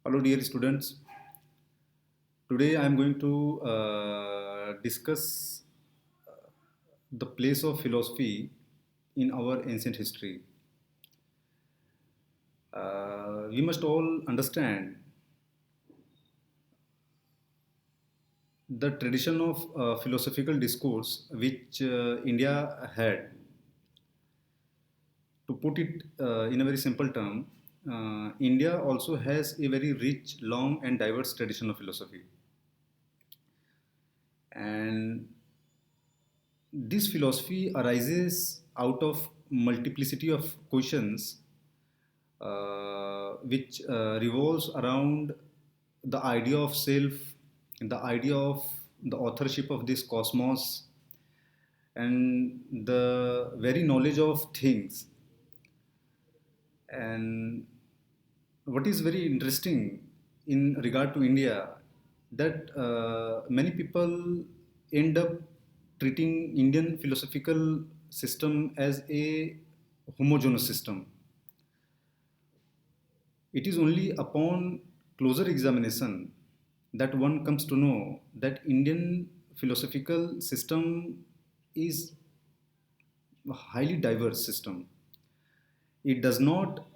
Hello, dear students. Today I am going to discuss the place of philosophy in our ancient history. We must all understand the tradition of philosophical discourse which India had. To put it in a very simple term, India also has a very rich, long, and diverse tradition of philosophy. And this philosophy arises out of multiplicity of questions which revolves around the idea of self, the idea of the authorship of this cosmos, and the very knowledge of things. And what is very interesting in regard to India that many people end up treating Indian philosophical system as a homogeneous system. It is only upon closer examination that one comes to know that Indian philosophical system is a highly diverse system. It does not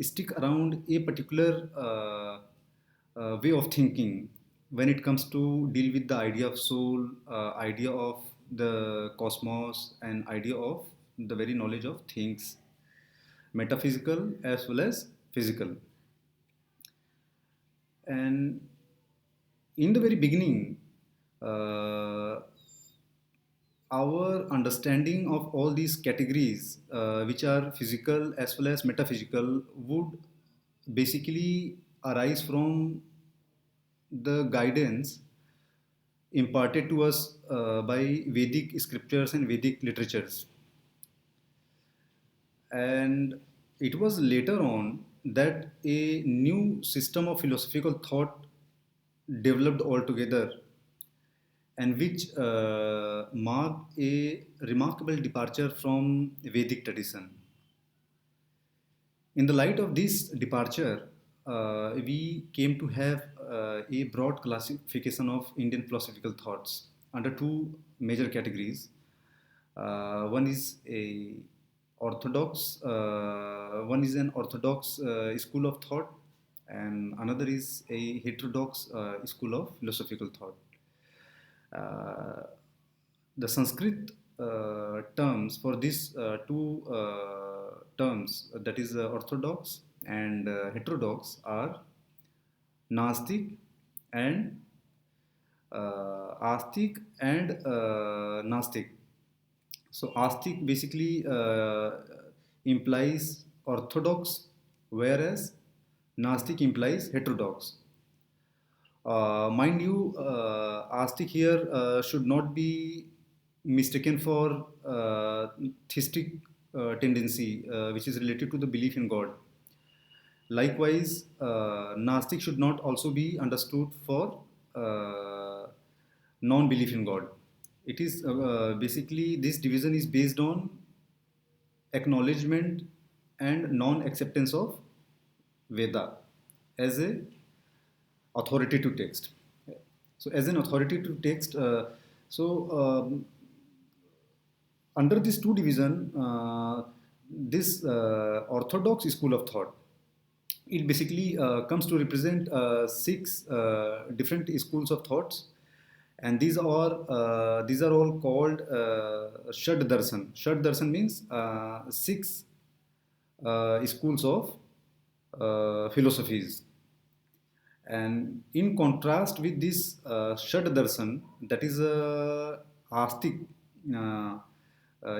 stick around a particular way of thinking when it comes to deal with the idea of soul, idea of the cosmos, and idea of the very knowledge of things, metaphysical as well as physical. And in the very beginning, uh, our understanding of all these categories, which are physical as well as metaphysical, would basically arise from the guidance imparted to us by Vedic scriptures and Vedic literatures. And it was later on that a new system of philosophical thought developed altogether and which marked a remarkable departure from Vedic tradition. In the light of this departure, we came to have a broad classification of Indian philosophical thoughts under two major categories. One is a one is an orthodox school of thought, and another is a heterodox school of philosophical thought. Uh, the Sanskrit terms for these two terms, that is orthodox and heterodox, are Nastik and Astik and Nastik. So Astik basically implies orthodox, whereas Nastik implies heterodox. Mind you, Astik here should not be mistaken for theistic tendency, which is related to the belief in God. Likewise, Nastik should not also be understood for non-belief in God. It is basically this division is based on acknowledgement and non-acceptance of Veda as a authoritative text. So, as an authoritative text, under this two division, this orthodox school of thought, it basically comes to represent six different schools of thoughts, and these are all called Shad Darshan. Shad Darshan means six schools of philosophies. And in contrast with this Shad Darshan, that is a Astik uh,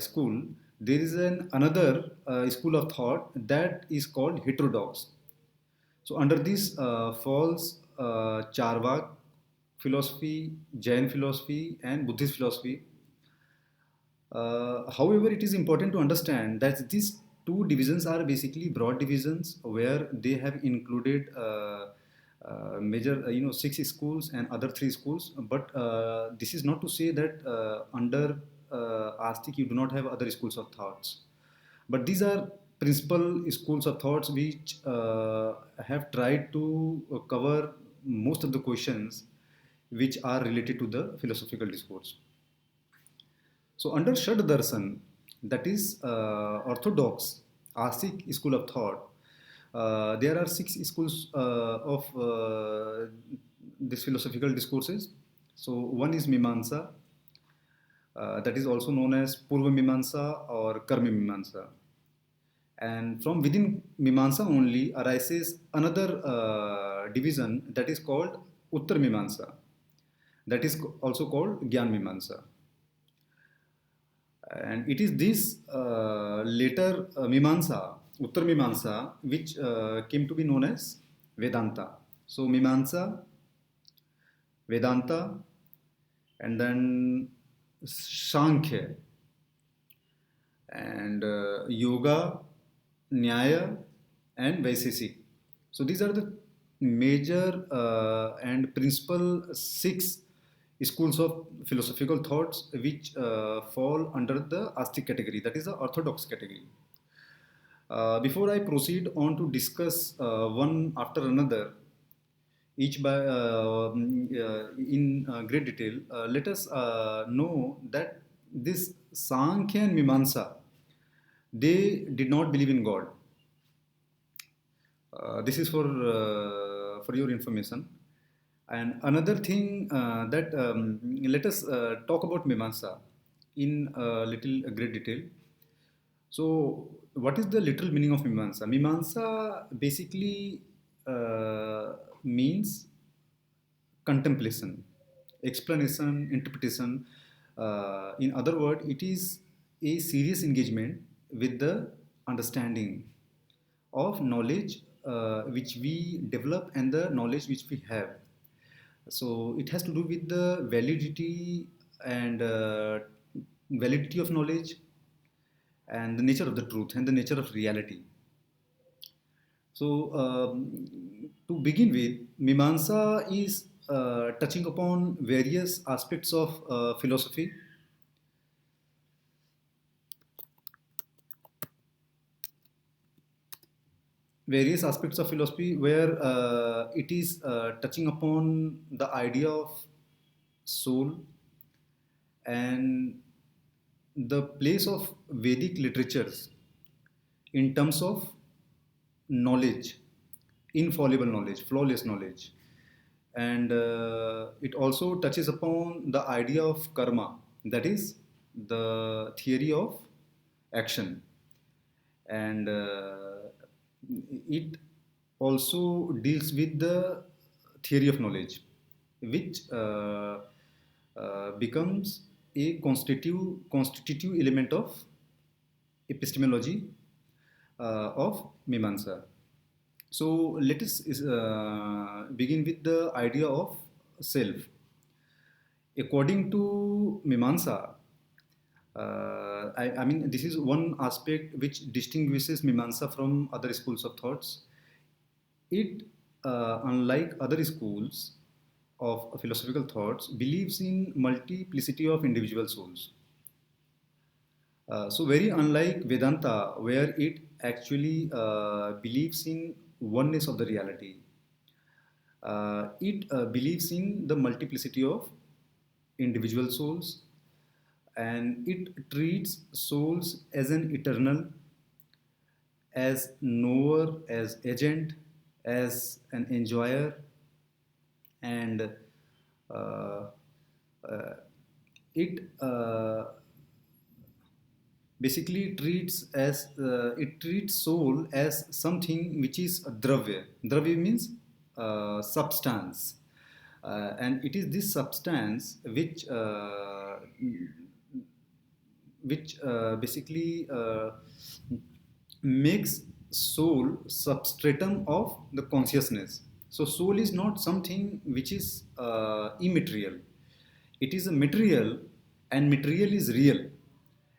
school, there is another school of thought that is called heterodox. So under this falls Charvak philosophy, Jain philosophy, and Buddhist philosophy. However, it is important to understand that these two divisions are basically broad divisions where they have included major, six schools and other three schools. But this is not to say that under Astik you do not have other schools of thoughts. But these are principal schools of thoughts which have tried to cover most of the questions which are related to the philosophical discourse. So under Shad Darshan, that is orthodox Asik school of thought, there are six schools of these philosophical discourses. So one is Mimamsa, that is also known as Purva Mimamsa or Karma Mimamsa. And from within Mimamsa only arises another division that is called Uttar Mimamsa. That is also called Gyan Mimamsa. And it is this later Mimamsa, Uttar Mimamsa, which came to be known as Vedanta. So Mimamsa, Vedanta, and then Sankhya, and Yoga, Nyaya, and Vaisesik. So these are the major and principal six schools of philosophical thoughts which fall under the Astic category, that is the orthodox category. Before I proceed on to discuss one after another, each by in great detail, let us know that this Sankhya and Mimamsa, they did not believe in God. This is for your information. And another thing that let us talk about Mimamsa in a little great detail. So, what is the literal meaning of Mimamsa? Mimamsa basically means contemplation, explanation, interpretation. In other words, it is a serious engagement with the understanding of knowledge which we develop and the knowledge which we have. So it has to do with the validity and validity of knowledge and the nature of the truth and the nature of reality. So to begin with, Mimamsa is touching upon various aspects of philosophy. Various aspects of philosophy where it is touching upon the idea of soul and the place of Vedic literatures in terms of knowledge, infallible knowledge, flawless knowledge. And it also touches upon the idea of karma, that is the theory of action. And it also deals with the theory of knowledge, which becomes a constitutive element of epistemology of Mimamsa. So let us begin with the idea of self. According to Mimamsa, I mean, this is one aspect which distinguishes Mimamsa from other schools of thoughts. It, unlike other schools of philosophical thoughts, believes in multiplicity of individual souls. So very unlike Vedanta, where it actually believes in oneness of the reality, it believes in the multiplicity of individual souls, and it treats souls as an eternal, as knower, as agent, as an enjoyer, and uh, uh, it basically it treats soul as something which is a dravya. Dravya means substance, and it is this substance which basically makes soul substratum of the consciousness. So soul is not something which is immaterial. It is a material, and material is real,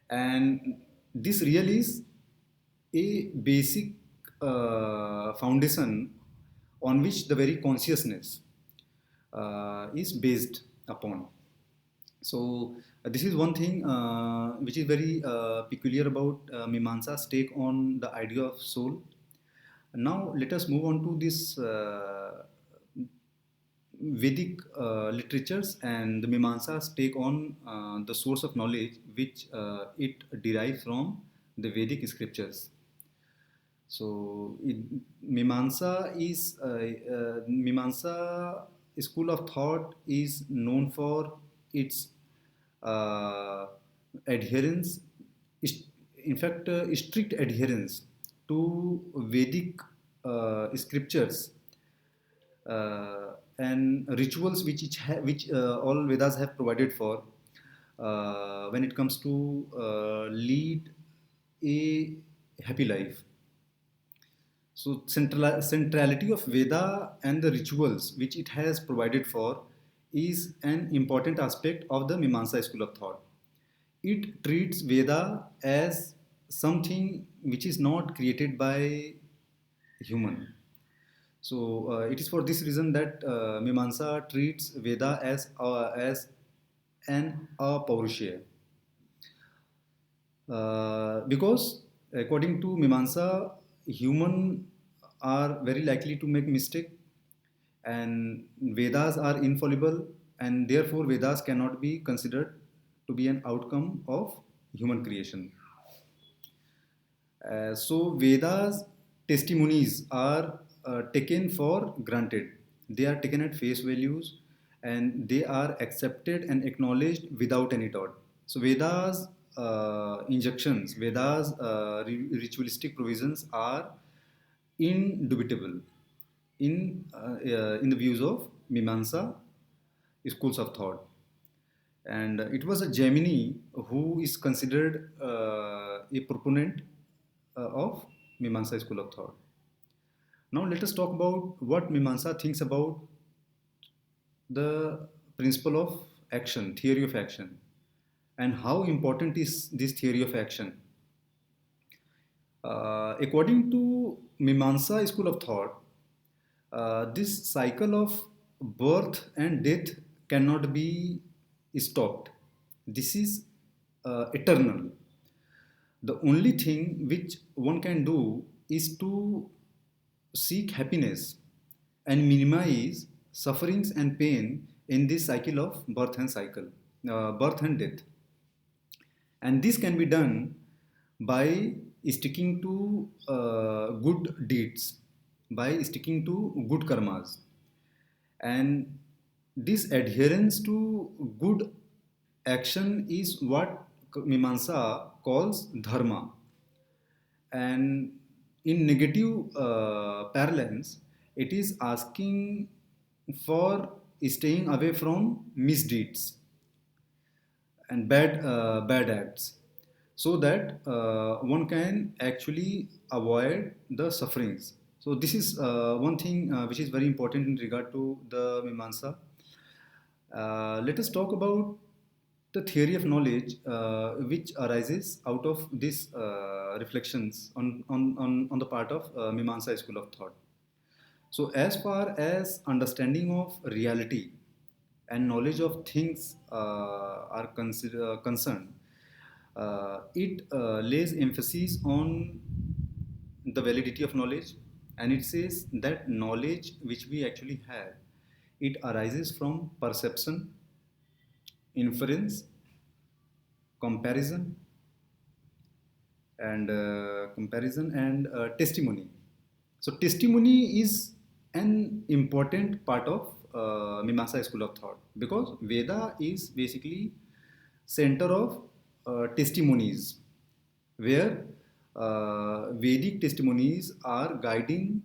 and this real is a basic foundation on which the very consciousness is based upon. So This is one thing which is very peculiar about Mimamsa's take on the idea of soul. Now, let us move on to this Vedic literatures and the Mimamsa's take on the source of knowledge which it derives from the Vedic scriptures. So, Mimamsa school of thought is known for its uh, adherence, in fact, strict adherence to Vedic scriptures and rituals which all Vedas have provided for when it comes to lead a happy life. So centrality of Veda and the rituals which it has provided for is an important aspect of the Mimamsa school of thought. It treats Veda as something which is not created by human. So it is for this reason that Mimamsa treats Veda as an apaurushaya. Because according to Mimamsa, human are very likely to make mistake, and Vedas are infallible, and therefore Vedas cannot be considered to be an outcome of human creation. So Vedas testimonies are taken for granted. They are taken at face values, and they are accepted and acknowledged without any doubt. So Vedas injunctions, Vedas ritualistic provisions are indubitable in the views of Mimamsa schools of thought. And it was a Gemini who is considered a proponent of Mimamsa school of thought. Now let us talk about what Mimamsa thinks about the principle of action, theory of action, and how important is this theory of action. According to Mimamsa school of thought, this cycle of birth and death cannot be stopped. This is eternal. The only thing which one can do is to seek happiness and minimize sufferings and pain in this cycle of birth and death. And this can be done by sticking to good deeds, by sticking to good karmas. And this adherence to good action is what Mimamsa calls dharma. And in negative parlance, it is asking for staying away from misdeeds and bad acts, so that one can actually avoid the sufferings. So this is one thing which is very important in regard to the Mimamsa. Let us talk about the theory of knowledge which arises out of these reflections on the part of Mimamsa school of thought. So, as far as understanding of reality and knowledge of things are concerned, it lays emphasis on the validity of knowledge, and it says that knowledge which we actually have, it arises from perception, inference, comparison, and testimony. So testimony is an important part of Mimamsa school of thought, because Veda is basically center of testimonies, where Vedic testimonies are guiding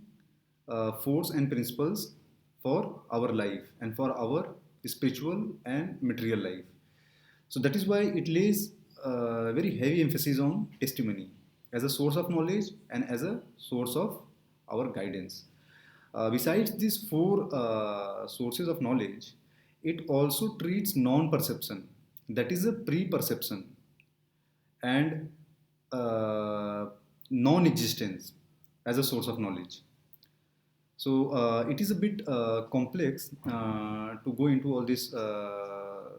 force and principles for our life and for our spiritual and material life. So that is why it lays very heavy emphasis on testimony as a source of knowledge and as a source of our guidance. Besides these four sources of knowledge, it also treats non-perception, that is a pre-perception, and uh, non-existence as a source of knowledge. So it is a bit complex to go into all these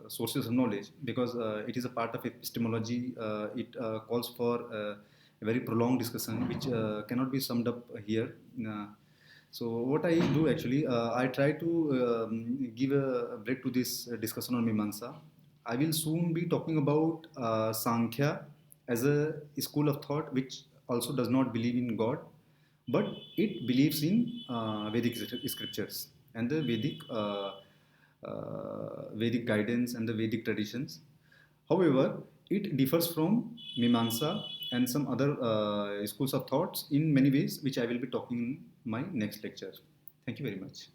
sources of knowledge, because it is a part of epistemology. It calls for a very prolonged discussion, which cannot be summed up here. So what I do actually, I try to give a break to this discussion on Mimamsa. I will soon be talking about Sankhya as a school of thought which also does not believe in God, but it believes in Vedic scriptures and the Vedic guidance and the Vedic traditions. However, it differs from Mimamsa and some other schools of thoughts in many ways, which I will be talking in my next lecture. Thank you very much.